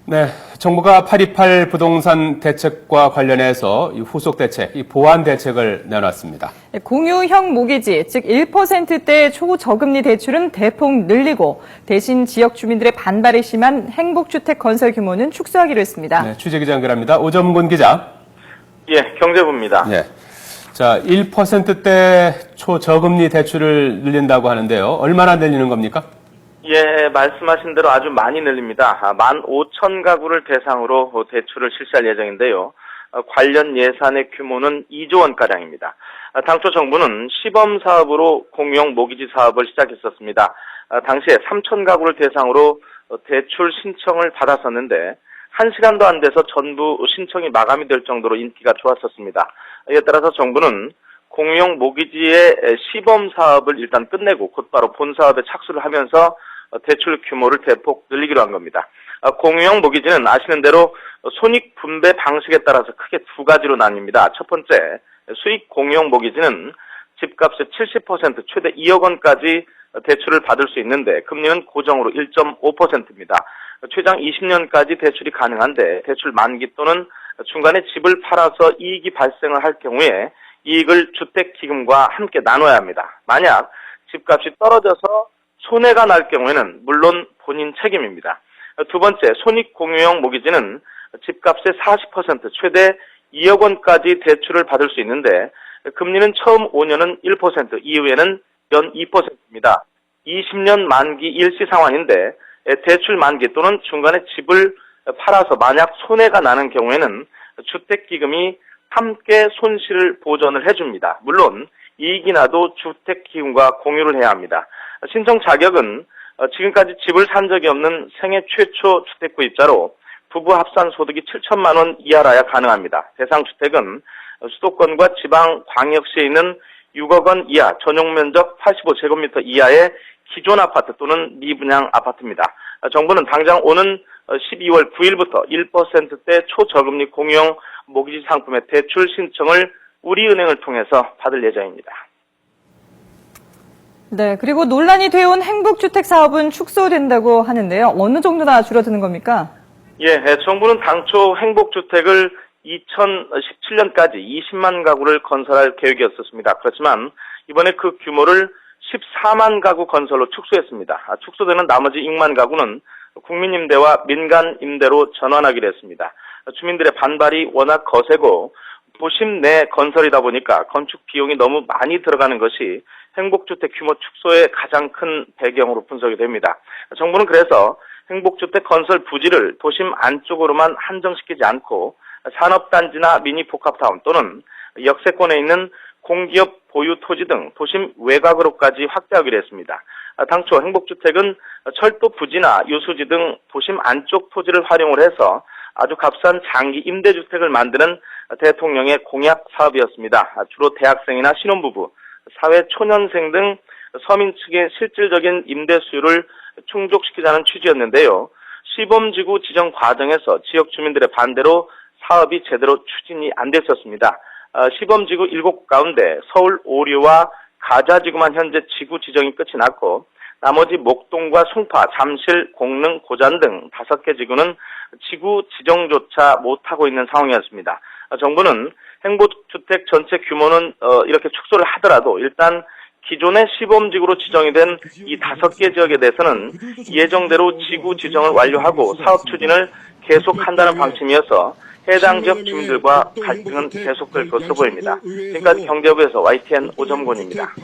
네, 정부가 828 부동산 대책과 관련해서 이 후속 대책, 이 보완 대책을 내놨습니다. 공유형 모기지, 즉 1%대 초저금리 대출은 대폭 늘리고 대신 지역 주민들의 반발이 심한 행복주택 건설 규모는 축소하기로 했습니다. 네, 취재기자 연결합니다. 오점곤 기자. 예, 경제부입니다. 네. 자, 1%대 초저금리 대출을 늘린다고 하는데요. 얼마나 늘리는 겁니까? 예, 말씀하신 대로 아주 많이 늘립니다. 15,000가구를 대상으로 대출을 실시할 예정인데요. 관련 예산의 규모는 2조 원가량입니다. 당초 정부는 시범사업으로 공유형 모기지 사업을 시작했었습니다. 당시에 3,000가구를 대상으로 대출 신청을 받았었는데 1시간도 안 돼서 전부 신청이 마감이 될 정도로 인기가 좋았었습니다. 이에 따라서 정부는 공유형 모기지의 시범사업을 일단 끝내고 곧바로 본사업에 착수를 하면서 대출 규모를 대폭 늘리기로 한 겁니다. 공유형 모기지는 아시는 대로 손익 분배 방식에 따라서 크게 두 가지로 나뉩니다. 첫 번째, 수익 공유형 모기지는 집값의 70% 최대 2억 원까지 대출을 받을 수 있는데 금리는 고정으로 1.5%입니다. 최장 20년까지 대출이 가능한데 대출 만기 또는 중간에 집을 팔아서 이익이 발생을 할 경우에 이익을 주택기금과 함께 나눠야 합니다. 만약 집값이 떨어져서 손해가 날 경우에는 물론 본인 책임입니다. 두 번째, 손익공유형 모기지는 집값의 40% 최대 2억 원까지 대출을 받을 수 있는데 금리는 처음 5년은 1%, 이후에는 연 2%입니다. 20년 만기 일시 상환인데 대출 만기 또는 중간에 집을 팔아서 만약 손해가 나는 경우에는 주택기금이 함께 손실을 보전을 해줍니다. 물론 이익이 나도 주택기금과 공유를 해야 합니다. 신청 자격은 지금까지 집을 산 적이 없는 생애 최초 주택구입자로 부부 합산 소득이 7천만 원 이하라야 가능합니다. 대상 주택은 수도권과 지방 광역시에 있는 6억 원 이하, 전용 면적 85제곱미터 이하의 기존 아파트 또는 미분양 아파트입니다. 정부는 당장 오는 12월 9일부터 1%대 초저금리 공유형 모기지 상품의 대출 신청을 우리은행을 통해서 받을 예정입니다. 네, 그리고 논란이 되어온 행복주택 사업은 축소된다고 하는데요. 어느 정도나 줄어드는 겁니까? 예, 정부는 당초 행복주택을 2017년까지 20만 가구를 건설할 계획이었었습니다. 그렇지만 이번에 그 규모를 14만 가구 건설로 축소했습니다. 축소되는 나머지 6만 가구는 국민임대와 민간임대로 전환하기로 했습니다. 주민들의 반발이 워낙 거세고 도심 내 건설이다 보니까 건축 비용이 너무 많이 들어가는 것이 행복주택 규모 축소의 가장 큰 배경으로 분석이 됩니다. 정부는 그래서 행복주택 건설 부지를 도심 안쪽으로만 한정시키지 않고 산업단지나 미니복합타운 또는 역세권에 있는 공기업 보유 토지 등 도심 외곽으로까지 확대하기로 했습니다. 당초 행복주택은 철도 부지나 유수지 등 도심 안쪽 토지를 활용을 해서 아주 값싼 장기 임대주택을 만드는 대통령의 공약 사업이었습니다. 주로 대학생이나 신혼부부, 사회 초년생 등 서민 측의 실질적인 임대 수요를 충족시키자는 취지였는데요. 시범지구 지정 과정에서 지역 주민들의 반대로 사업이 제대로 추진이 안 됐었습니다. 시범지구 7곳 가운데 서울 오류와 가자지구만 현재 지구 지정이 끝이 났고 나머지 목동과 송파, 잠실, 공릉, 고잔 등 5개 지구는 지구 지정조차 못하고 있는 상황이었습니다. 정부는 행복주택 전체 규모는 이렇게 축소를 하더라도 일단 기존의 시범지구로 지정이 된 이 5개 지역에 대해서는 예정대로 지구 지정을 완료하고 사업 추진을 계속한다는 방침이어서 해당 지역 주민들과 갈등은 계속될 것으로 보입니다. 지금까지 경제부에서 YTN 오점곤입니다.